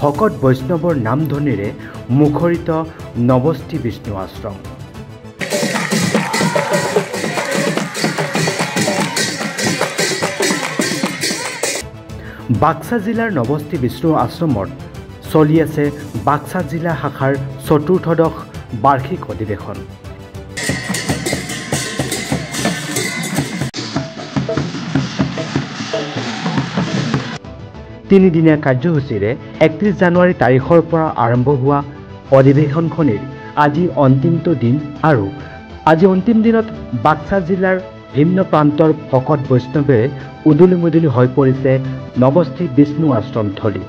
ভকত বৈষ্ণৱৰ নামধ্বনিৰে মুখৰিত নৱস্থি বিষ্ণু আশ্ৰম। বাক্সা জিলাৰ নৱস্থি বিষ্ণু আশ্ৰমত চলি আছে বাক্সা জিলা শাখাৰ চতুৰ্থদশ বাৰ্ষিক অধিৱেশন। তিনিদিনীয়া কাৰ্যসূচীৰে 31 জানুৱাৰী তাৰিখৰ পৰা আৰম্ভ হোৱা অধিৱেশনখনিৰ আজি অন্তিমটো দিন আৰু আজি অন্তিম দিনত বাক্সা জিলাৰ ভিন্ন প্ৰান্তৰ ভকত বৈষ্ণৱে উদুলি মুদুলি হৈ পৰিছে নৱস্থি বিষ্ণু আশ্ৰমথলী।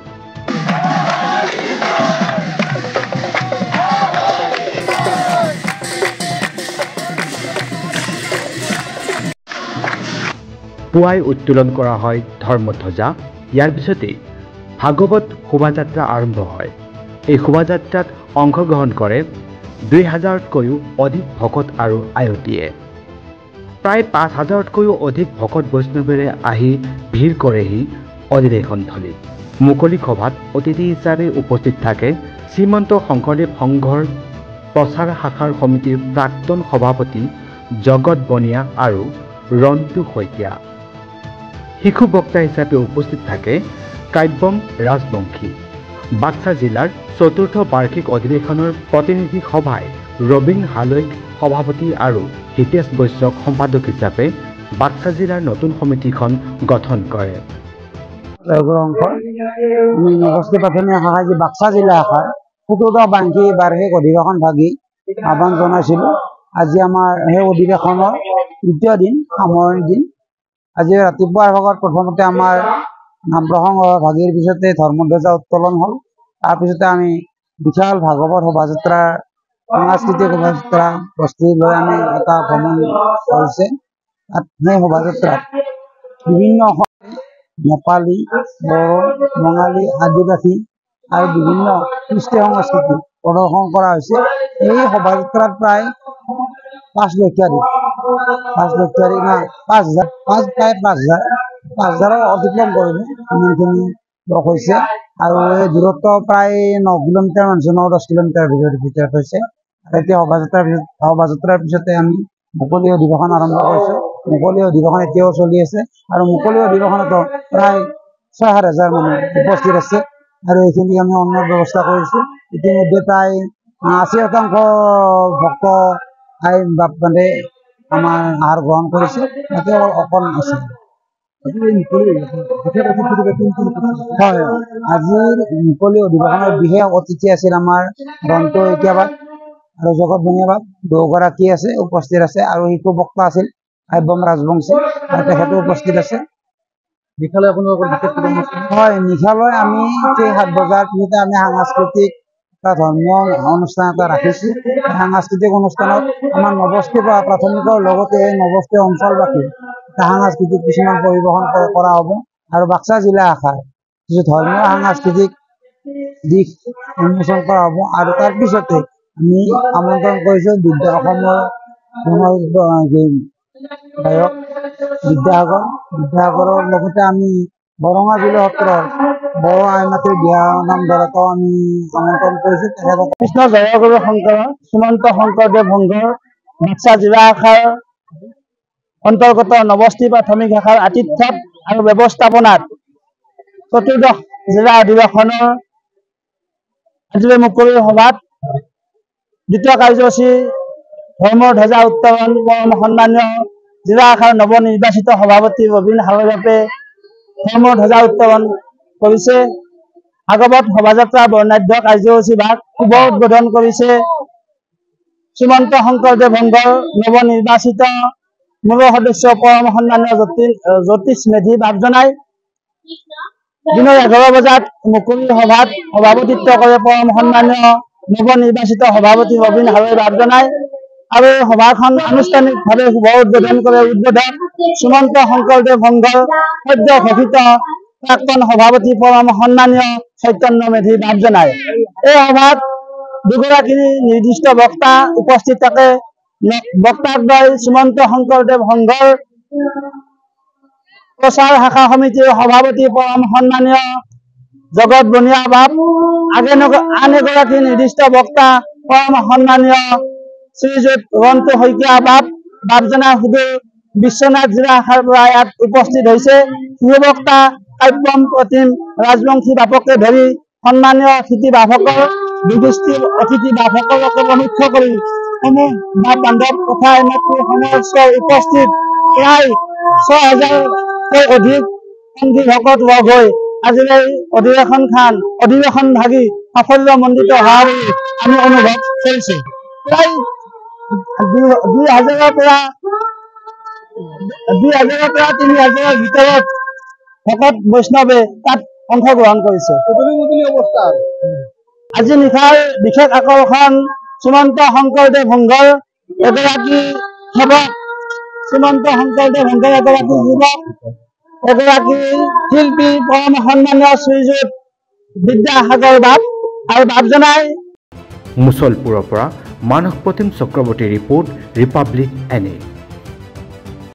পুৱাই উত্তোলন কৰা হয় ধৰ্মধ্বজা। ইয়াৰ পিছতেই ভাগৱত শোভাযাত্ৰা আৰম্ভ হয়। এই শোভাযাত্ৰাত অংশগ্ৰহণ কৰে 2000তকৈও অধিক ভকত আৰু আয়তীয়ে। প্ৰায় 5000তকৈও অধিক ভকত বৈষ্ণৱেৰে আহি ভিৰ কৰেহি অধিৱেশনথলীত। মুকলি সভাত অতিথি হিচাপে উপস্থিত থাকে শ্ৰীমন্ত শংকৰদেৱ সংঘৰ প্ৰচাৰ শাখাৰ সমিতিৰ প্ৰাক্তন সভাপতি জগত বনিয়া আৰু ৰন্তু শইকীয়া। শিশু বক্তা হিচাপে উপস্থিত থাকে কাব্যম ৰাজবংশী। বাক্সা জিলাৰ চতুৰ্থ বাৰ্ষিক অধিৱেশনৰ প্ৰতিনিধি সভাই ৰবীন হালৈক সভাপতি আৰু হিতেশ বৈশ্যক সম্পাদক হিচাপে বাক্সা জিলাৰ নতুন সমিতিখন গঠন কৰে। নৱস্থি প্ৰাথমিক শাখা যি বাক্সা জিলা শাখাৰ চতুৰ্থ বাৰ্ষিক অধিৱেশন ভাগি আহ্বান জনাইছিলোঁ। আজি আমাৰ সেই অধিৱেশনৰ তৃতীয় দিন, সামৰণি দিন। আজি ৰাতিপুৱাৰ ভাগত প্ৰথমতে আমাৰ নাম প্ৰসংগ ভাগিৰ পিছতে ধৰ্মধ্বজা উত্তোলন হ'ল। তাৰপিছতে আমি বিশাল ভাগৱত শোভাযাত্ৰা, সাংস্কৃতিক শোভাযাত্ৰা বস্তি লৈ আমি এটা ভ্ৰমণ কৰিছে। তাত সেই শোভাযাত্ৰাত বিভিন্ন নেপালী, বড়ো, বঙালী, আদিবাসী আৰু বিভিন্ন কৃষ্টি সংস্কৃতি প্ৰদৰ্শন কৰা হৈছে। এই শোভাযাত্ৰাত প্ৰায় 5,00,000 অতিক্ৰম কৰিলে ইমানখিনি লোক হৈছে আৰু এই দূৰত্ব প্ৰায় 9 কিলোমিটাৰ মান, 9-10 কিলোমিটাৰ ভিতৰত হৈছে। এতিয়া শোভাযাত্ৰাৰ পিছতে আমি মুকলি অধিৱেশন আৰম্ভ কৰিছোঁ। মুকলি অধিৱেশন এতিয়াও চলি আছে আৰু মুকলি অধিৱেশনতো প্ৰায় 6,000 মানুহ উপস্থিত আছে আৰু এইখিনি আমি অন্নৰ ব্যৱস্থা কৰিছোঁ। ইতিমধ্যে প্ৰায় 80% ভক্ত মানে আমাৰ আহাৰ গ্ৰহণ কৰিছে, তাতে অকণ আছে। হয়, আজিৰ মুকলি অধিৱেশনৰ বিশেষ অতিথি আছিল আমাৰ ৰন্তু শইকীয়াবাদ আৰু জগত বনিয়াবাদ, দুয়োগৰাকী আছে উপস্থিত আছে আৰু শিশু বক্তা আছিল কাব্যম ৰাজবংশী আৰু তেখেতো উপস্থিত আছে। নিশালৈ আপোনালোকৰ হয়, নিশালৈ আমি 7 বজাৰ পিছতে আমি সাংস্কৃতিক এটা ধৰ্মীয় অনুষ্ঠান এটা ৰাখিছোঁ। সাংস্কৃতিক অনুষ্ঠানত আমাৰ নৱস্থি প্ৰাথমিকৰ লগতে এই নৱস্থি অঞ্চলবাসী সাংস্কৃতিক কিছুমান পৰিৱেশন কৰা হ'ব আৰু বাক্সা জিলা শাখাৰ কিছু ধৰ্মীয় সাংস্কৃতিক দিশ উন্মোচন কৰা হ'ব। আৰু তাৰপিছতে আমি আমন্ত্ৰণ কৰিছোঁ অসমৰ গায়ক বিদ্যাসাগৰৰ লগতে আমি বৰঙা জিলা সত্ৰৰ বড়ো আইমাতৃ বিয়া নাম ধৰাটো আমি আমন্ত্ৰণ কৰিছোঁ। তেখেতক কৃষ্ণ জয়গুৰু শংকৰ শ্ৰীমন্ত শংকৰদেৱ সংঘৰ বাক্সা জিলা শাখাৰ অন্তৰ্গত নৱস্থি প্ৰাথমিক শাখাৰ আতিথ্যত আৰু ব্যৱস্থাপনাত চতুৰ্দশ জিলা অধিৱেশনৰ আজিৰ মুকলি সভাত দ্বিতীয় কাৰ্যসূচী ধৰ্মধ্বজা উত্তোলন পৰম সন্মানীয় জিলা শাখাৰ নৱনিৰ্বাচিত সভাপতি ৰবীন হালৈকে ধৰ্মধ্বজা উত্তোলন কৰিছে। ভাগৱত শোভাযাত্ৰা বৰ্ণাঢ্য কাৰ্যসূচী ভাগ শুভ উদ্বোধন কৰিছে শ্ৰীমন্ত শংকৰদেৱ সংঘৰ নৱনিৰ্বাচিত মূল সদস্য পৰম সন্মানীয় জ্যোতিষ মেধি বাপজনাই। দিনৰ 11 বজাত মুকলি সভাত সভাপতিত্ব কৰে পৰম সন্মানীয় নৱনিৰ্বাচিত সভাপতি ৰবীন হালৈ বাপজনাই আৰু সভাখন আনুষ্ঠানিকভাৱে শুভ উদ্বোধন কৰে উদ্বোধক শ্ৰীমন্ত শংকৰদেৱ সংঘৰ সদ্য ঘোষিত প্ৰাক্তন সভাপতি পৰম সন্মানীয় চৈতন্য মেধি বাপজনাই। এই সভাত দুগৰাকী নিৰ্দিষ্ট বক্তা উপস্থিত থাকে। বক্তাদ্বয় শ্ৰীমন্ত শংকৰদেৱ সংঘৰ প্ৰচাৰ শাখা সমিতিৰ সভাপতি পৰম সন্মানীয় জগত বনিয়া বাপ আন এগৰাকী নিৰ্দিষ্ট বক্তা পৰম সন্মানীয় শ্ৰীযুত ৰন্তু শইকীয়া বাপজনা সুদূৰ বিশ্বনাথ জিলা শাখাৰ পৰা ইয়াত উপস্থিত হৈছে। সুবক্তা কাব্যম প্ৰতিম ৰাজবংশী বাপকে ধৰি সন্মানীয় অতিথি বাপসকল বিশিষ্ট অতিথি বাপসকলকে মুখ্য কৰি সমূহ বাপ বান্ধৱ তথা সমস্ত উপস্থিত প্ৰায় ৬,০০০তকৈ অধিক সংগী ভকত লগ হৈ আজিৰ এই অধিৱেশন ভাগি সাফল্যমণ্ডিত হোৱা বুলি আমি অনুভৱ কৰিছোঁ। প্ৰায় ২,০০০ৰ পৰা ৩,০০০ৰ ভিতৰত ভকত বৈষ্ণৱে তাত অংশগ্ৰহণ কৰিছে। আজি নিশাৰ বিশেষ আকৰ্ষণ শ্ৰীমন্ত শংকৰদেৱ সংঘৰ এগৰাকী সেৱক, শ্ৰীমন্ত শংকৰদেৱ সংঘৰ এগৰাকী যুৱক, এগৰাকী শিল্পী পৰম সন্মানীয় শ্ৰীযুত বিদ্যাসাগৰ বাপ আৰু বাপজনাই। মুছলপুৰৰ পৰা Manas Pratim Chakraborty report, Republic NA।